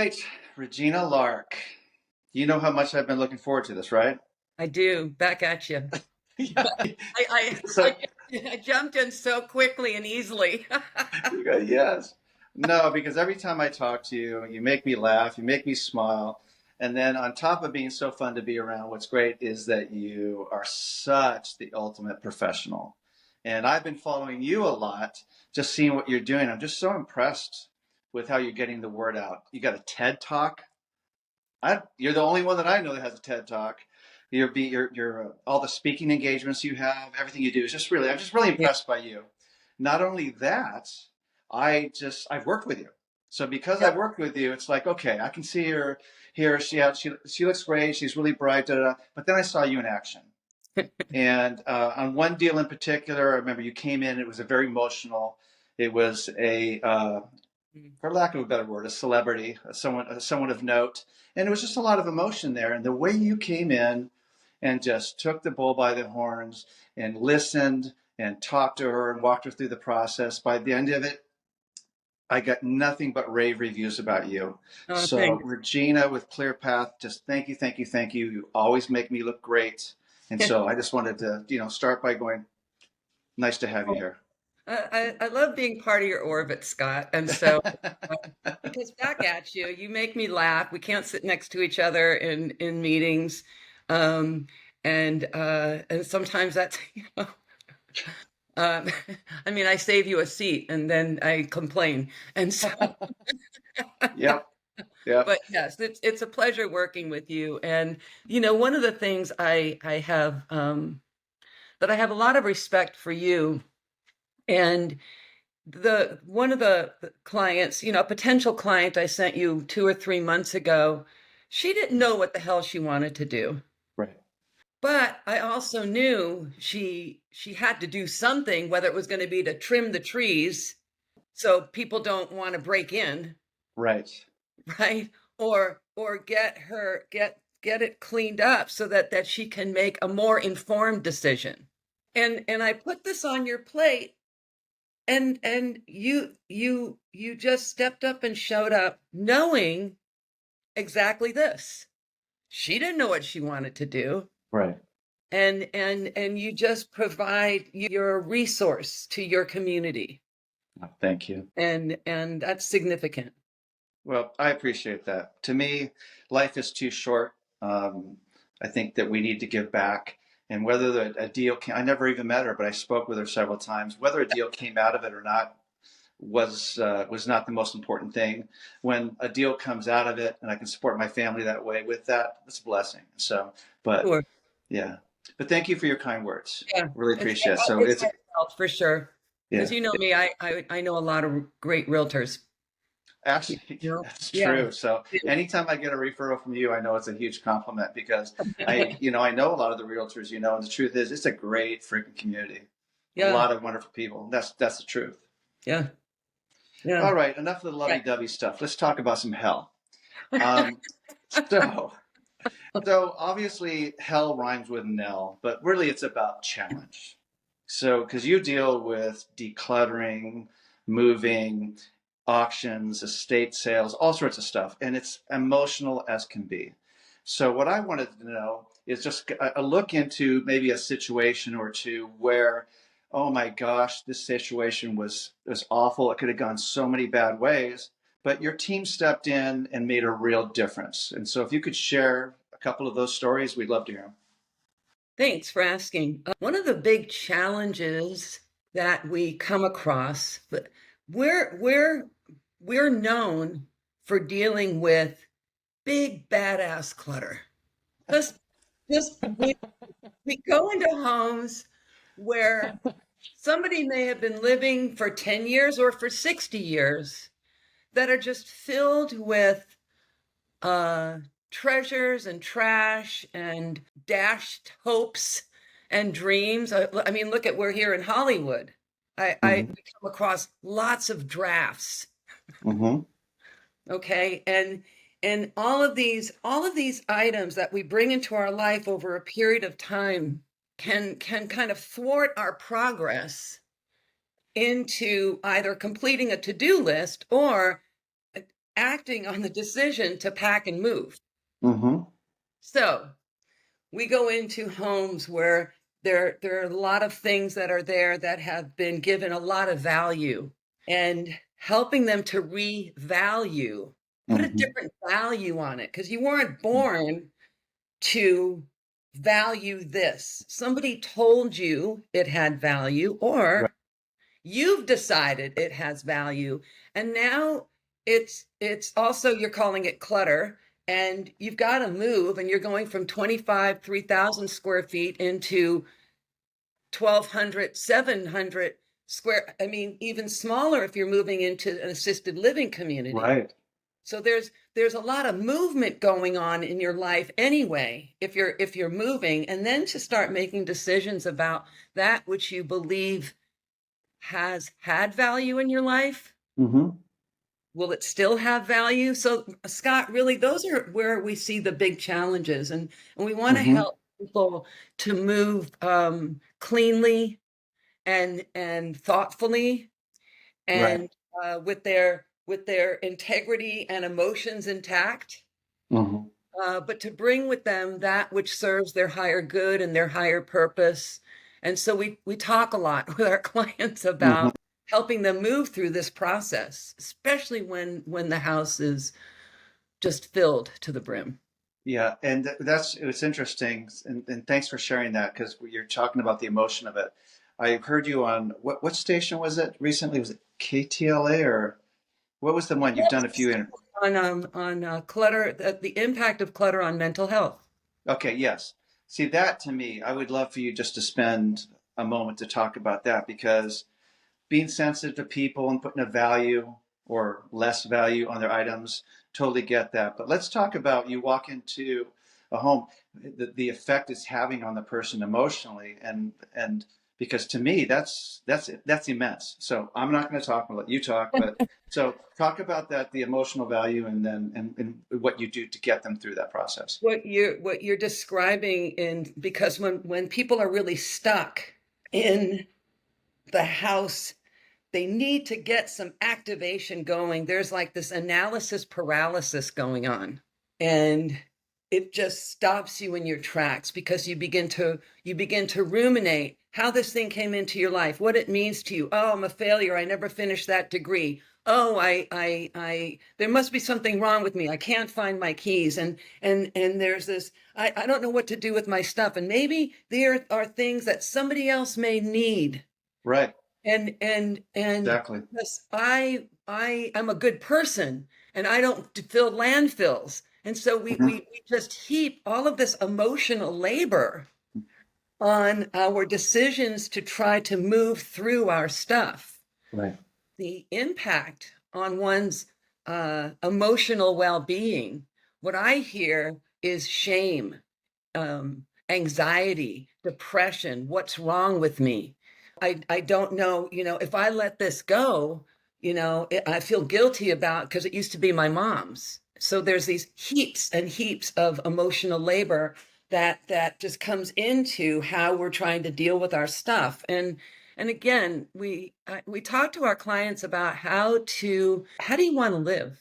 right, Regina Lark. You know how much I've been looking forward to this, right? I do. Back at you. Yeah. I, So, I jumped in so quickly and easily. yes. No, because every time I talk to you, you make me laugh, you make me smile. And then on top of being so fun to be around, what's great is that you are such the ultimate professional. And I've been following you a lot, just seeing what you're doing. I'm just so impressed with how you're getting the word out. You got a TED Talk. You're the only one that I know that has a TED Talk. You're all the speaking engagements you have, everything you do is just I'm just really Yeah. impressed by you. Not only that, I've worked with you. So because I've Yep. worked with you, it's like, okay, I can see her here. She looks great. She's really bright. Da, da, da. But then I saw you in action. And on one deal in particular, I remember you came in. It was a very emotional. It was for lack of a better word, a celebrity, someone of note. And it was just a lot of emotion there. And the way you came in and just took the bull by the horns and listened and talked to her and walked her through the process, by the end of it, I got nothing but rave reviews about you. Oh, So, thanks. Regina with Clear Path, just thank you, thank you, thank you. You always make me look great. And so I just wanted to, start by going, nice to have you here. I love being part of your orbit, Scott. And so, uh, because back at you, you make me laugh. We can't sit next to each other in meetings. Um, and sometimes that's, um, I mean, I save you a seat and then I complain. And so, Yep, yep. but yes, it's a pleasure working with you. And one of the things I have that I have a lot of respect for you. And the one of the clients, a potential client I sent you 2 or 3 months ago, she didn't know what the hell she wanted to do. Right, But I also knew she had to do something, whether it was going to be to trim the trees so people don't want to break in, right. right? Or get it cleaned up so that she can make a more informed decision. And I put this on your plate, and you just stepped up and showed up knowing exactly this. She didn't know what she wanted to do, Right. and you just provide your resource to your community, Oh, thank you. and that's significant. Well, I appreciate that. To me, life is too short. I think that we need to give back. And whether a deal I never even met her, but I spoke with her several times. Whether a deal came out of it or not was not the most important thing. When a deal comes out of it, and I can support my family that way with that, it's a blessing. So, but Sure. yeah, but thank you for your kind words. Yeah, Really it's appreciate it. So it's it's heartfelt for sure. yeah. Because you know me, I know a lot of great realtors. You Actually, know? that's Yeah. true. So anytime I get a referral from you, I know it's a huge compliment because I know a lot of the realtors, and the truth is it's a great freaking community. A Yeah. lot of wonderful people. That's the truth. Yeah. Yeah. All right, enough of the lovey-dovey stuff. Let's talk about some hell. Um, so, so obviously hell rhymes with Nell, but really it's about challenge. So, because you deal with decluttering, moving, auctions, estate sales, all sorts of stuff, and it's emotional as can be. So, what I wanted to know is just a look into maybe a situation or two where, oh my gosh, this situation was awful. It could have gone so many bad ways, but your team stepped in and made a real difference. And so, if you could share a couple of those stories, we'd love to hear them. Thanks for asking. One of the big challenges that we come across, but we're known for dealing with big badass clutter. Just just we go into homes where somebody may have been living for 10 years or for 60 years that are just filled with uh, treasures and trash and dashed hopes and dreams. I mean, look at we're here in Hollywood. I Mm-hmm. we come across lots of drafts, Mm-hmm. okay, and all of these items that we bring into our life over a period of time can kind of thwart our progress into either completing a to-do list or acting on the decision to pack and move. Mm-hmm. So we go into homes where there are a lot of things that are there that have been given a lot of value, and helping them to revalue, put a Mm-hmm. different value on it, because you weren't born to value this. Somebody told you it had value, Right. or you've decided it has value, and now it's also, you're calling it clutter, and you've got to move, and you're going from 25 3,000 square feet into 1,200 700 square, I mean, even smaller if you're moving into an assisted living community. Right. So there's a lot of movement going on in your life anyway, if you're moving, and then to start making decisions about that which you believe has had value in your life. Mm-hmm. Will it still have value? So, Scott, really, those are where we see the big challenges, and we want to Mm-hmm. help people to move cleanly and thoughtfully, Right. and with their integrity and emotions intact, Mm-hmm. but to bring with them that which serves their higher good and their higher purpose. And so we talk a lot with our clients Mm-hmm. about helping them move through this process, especially when the house is just filled to the brim. Yeah, and it's interesting, and thanks for sharing that because you're talking about the emotion of it. I heard you on what station was it recently? Was it KTLA or what was the one you've done a few in? On clutter, the impact of clutter on mental health. Okay, yes. See, that to me, I would love for you just to spend a moment to talk about that because being sensitive to people and putting a value or less value on their items, totally get that. But let's talk about you walk into a home, the effect it's having on the person emotionally, and because to me that's immense. So I'm not going to talk. I'll let you talk. But so talk about that, the emotional value, and then and what you do to get them through that process. What you're describing, in because when people are really stuck in the house, they need to get some activation going. There's like this analysis paralysis going on, and it just stops you in your tracks, because you begin to ruminate how this thing came into your life, what it means to you. Oh, I'm a failure, I never finished that degree. Oh, I there must be something wrong with me, I can't find my keys, and there's this, I don't know what to do with my stuff, and maybe there are things that somebody else may need. Right. And Exactly. yes, I am a good person, and I don't fill landfills. And so Mhm. we just heap all of this emotional labor on our decisions to try to move through our stuff. Right. The impact on one's emotional well-being, what I hear is shame, anxiety, depression. What's wrong with me? I don't know, if I let this go, I feel guilty about, because it used to be my mom's. So there's these heaps and heaps of emotional labor that just comes into how we're trying to deal with our stuff. And again, we talk to our clients about how do you want to live?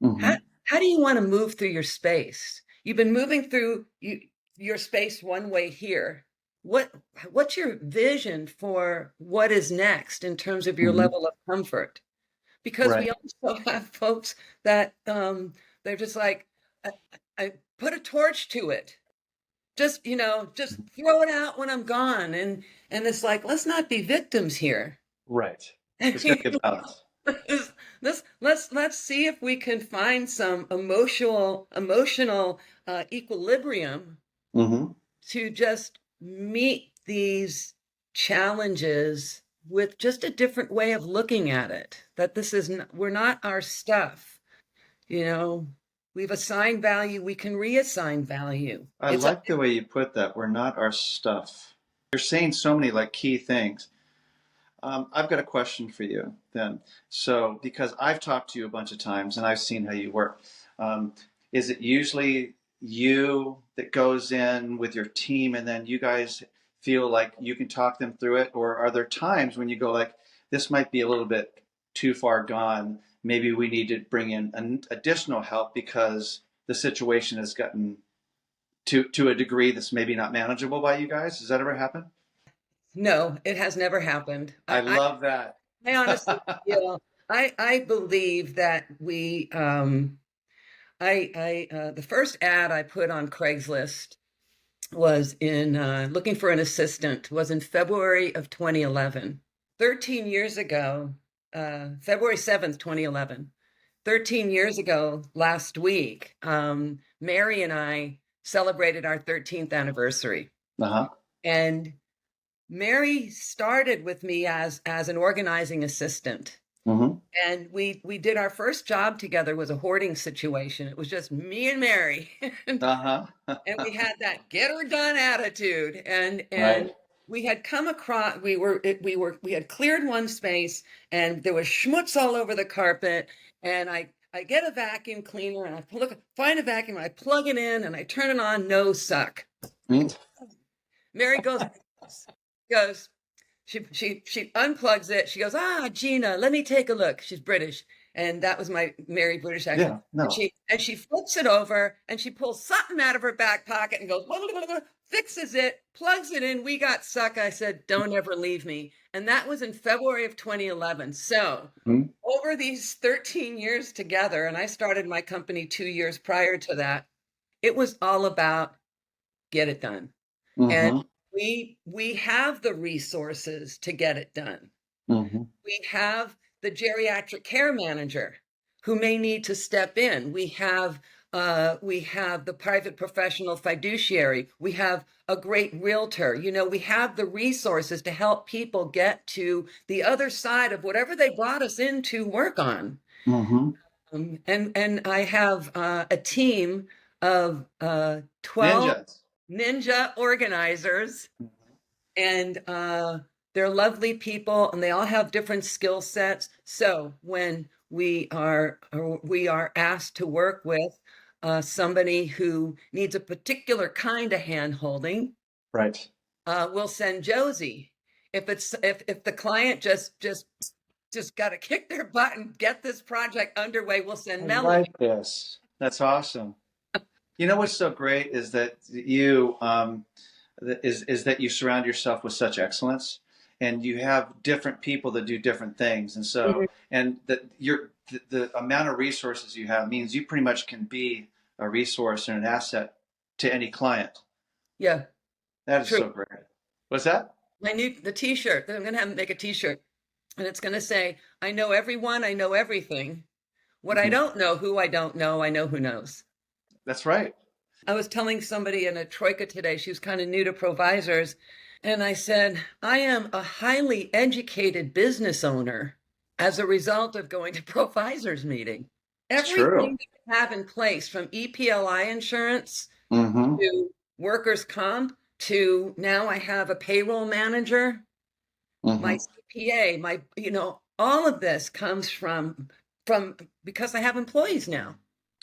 How Hmm. how do you want to move through your space? You've been moving through your space one way here. What what's your vision for what is next in terms of your Hmm. level of comfort? Because Right. we also have folks that they're just like, I, I put a torch to it. Just throw it out when I'm gone. And it's like, let's not be victims here. Right. There's got to be a balance. Let's see if we can find some emotional equilibrium Hmm. to just meet these challenges with just a different way of looking at it. That this is we're not our stuff. You know, we've assigned value. We can reassign value. I like the way you put that. We're not our stuff. You're saying so many like key things. I've got a question for you then. So, because I've talked to you a bunch of times and I've seen how you work, um, is it usually you that goes in with your team and then you guys feel like you can talk them through it? Or are there times when you go like, this might be a little bit too far gone maybe we need to bring in an additional help because the situation has gotten to a degree that's maybe not manageable by you guys? Does that ever happen? No, it has never happened. I love that. I honestly feel, I believe that the first ad I put on Craigslist was in looking for an assistant, was in February of 2011. 13 years ago, February 7th, 2011. 13 years ago, last week, Mary and I celebrated our 13th anniversary. Uh-huh. And Mary started with me as an organizing assistant. Mm-hmm. And we did our first job together, was a hoarding situation. It was just me and Mary. Uh-huh. And we had that get her done attitude. And Right. we had come across, we had cleared one space and there was schmutz all over the carpet. And I get a vacuum cleaner and find a vacuum, I plug it in and I turn it on, no suck. Mm. Mary goes, she unplugs it. She goes, Gina, let me take a look. She's British. And that was my Mary British accent. Yeah, no. And she flips it over and she pulls something out of her back pocket and goes, blah, blah, blah, blah, fixes it, plugs it in. We got suck. I said, don't ever leave me. And that was in February of 2011. So over these 13 years together, and I started my company 2 years prior to that, it was all about get it done. Mm-hmm. And we have the resources to get it done. Mm-hmm. We have the geriatric care manager who may need to step in. We have the private professional fiduciary. We have a great realtor. We have the resources to help people get to the other side of whatever they brought us in to work on. Mm-hmm. And I have a team of 12 ninja organizers, and they're lovely people, and they all have different skill sets. So when we are asked to work with somebody who needs a particular kind of hand-holding, right, we'll send Josie. If the client just got to kick their butt and get this project underway, we'll send Melanie. I like this. That's awesome. What's so great is that you that you surround yourself with such excellence, and you have different people that do different things, and so and that the amount of resources you have means you pretty much can be a resource and an asset to any client. Yeah, that is true. So great. What's that? The T-shirt. I'm going to make a T-shirt, and it's going to say, "I know everyone. I know everything. What I don't know, who I don't know, I know who knows." That's right. I was telling somebody in a troika today, she was kind of new to provisors, and I said, I am a highly educated business owner as a result of going to provisors meeting. Everything that we have in place, from EPLI insurance to workers' comp to now I have a payroll manager, my CPA, all of this comes from because I have employees now.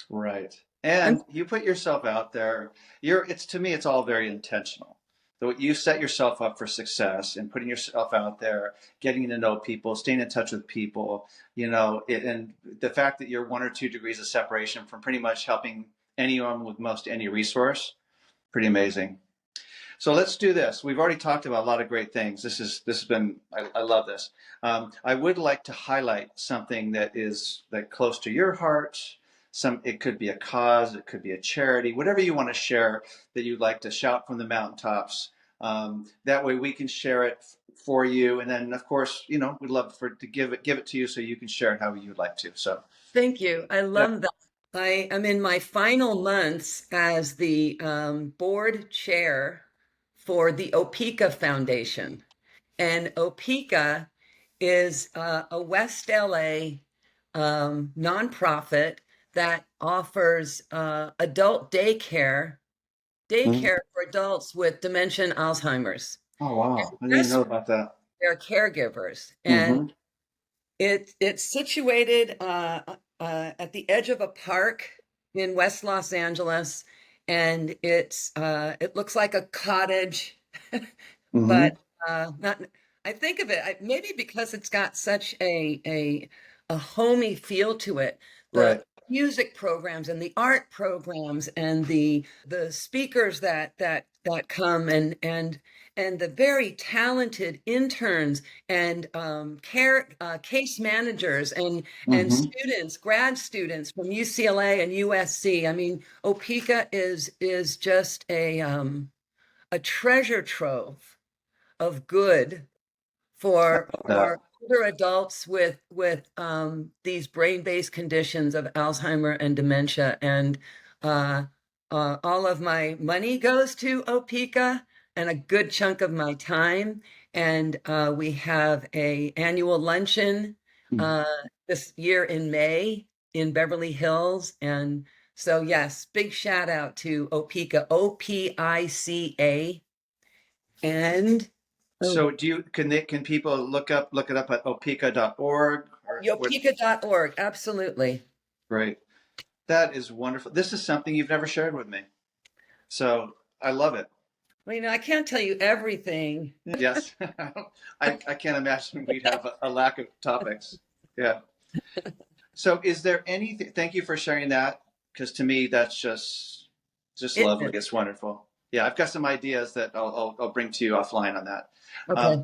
Right. And you put yourself out there. To me, it's all very intentional. So you set yourself up for success and putting yourself out there, getting to know people, staying in touch with people, and the fact that you're 1 or 2 degrees of separation from pretty much helping anyone with most any resource, pretty amazing. So let's do this. We've already talked about a lot of great things. This has been, I love this. I would like to highlight something that is close to your heart. It could be a cause, it could be a charity, whatever you want to share that you'd like to shout from the mountaintops. That way we can share it for you. And then of course, we'd love to give it to you so you can share it how you'd like to. So thank you. I love that. I am in my final months as the board chair for the Opeca Foundation. And Opeca is a West LA nonprofit that offers adult daycare for adults with dementia and Alzheimer's. Oh, wow. I didn't know about that. They're caregivers. And it's situated at the edge of a park in West Los Angeles. And it looks like a cottage, but not. I think of it maybe because it's got such a a homey feel to it. Right. The music programs and the art programs and the speakers that come and the very talented interns and case managers and Hmm. students, grad students from UCLA and USC. I mean, Opeca is just a treasure trove of good for older adults with these brain-based conditions of Alzheimer and dementia. And all of my money goes to Opeca and a good chunk of my time. And we have a annual luncheon this year in May in Beverly Hills. And so, yes, big shout out to Opeca, OPICA. And So can people look it up at opeca.org or what? Opeca.org, absolutely. Great. That is wonderful. This is something you've never shared with me. So I love it. Well, I can't tell you everything. Yes. I can't imagine we'd have a lack of topics. Yeah. So is there anything, thank you for sharing that, because to me that's just lovely. It's wonderful. Yeah, I've got some ideas that I'll bring to you offline on that. Okay.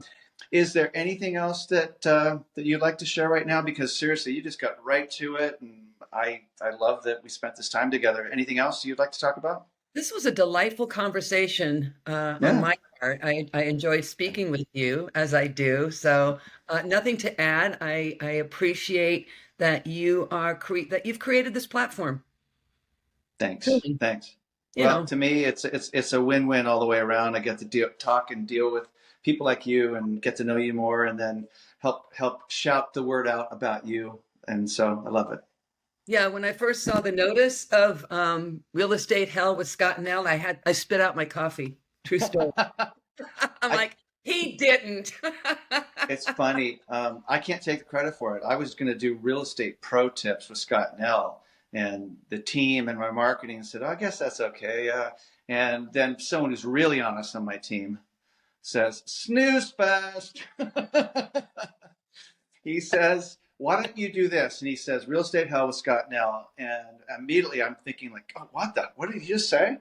Is there anything else that you'd like to share right now? Because seriously, you just got right to it, and I love that we spent this time together. Anything else you'd like to talk about? This was a delightful conversation on my part. I enjoyed speaking with you as I do. So nothing to add. I appreciate that you've created this platform. Thanks. Truly. Thanks. You Well, know, to me, it's a win-win all the way around. I get to talk and deal with people like you and get to know you more, and then help shout the word out about you. And so I love it. yeah, when I first saw the notice of Real Estate Hell with Scott and Nell, I spit out my coffee. True story. I'm like, he didn't. It's funny. I can't take the credit for it. I was going to do real estate pro tips with Scott Nell, and the team and my marketing said, I guess that's okay. And then someone who's really honest on my team says, snooze fest. He says, why don't you do this? And he says, Real Estate Hell with Scott Nell. And immediately I'm thinking like, oh, what did he just say?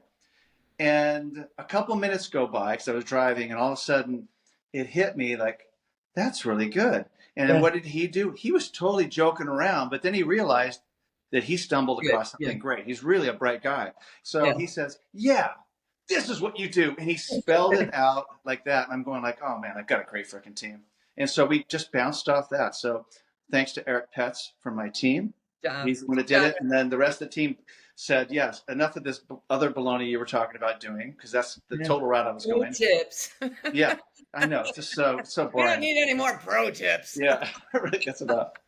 And a couple minutes go by because I was driving, and all of a sudden it hit me like, that's really good. And then what did he do? He was totally joking around, but then he realized that he stumbled across something great. He's really a bright guy. So he says, yeah, this is what you do. And he spelled it out like that. And I'm going like, oh man, I've got a great freaking team. And so we just bounced off that. So thanks to Eric Petz from my team. He's the one that did it. And then the rest of the team said, yes, enough of this other baloney you were talking about doing, because that's the total route I was going. Pro tips. Yeah, I know. It's just so boring. We don't need any more pro tips. Yeah, that's about.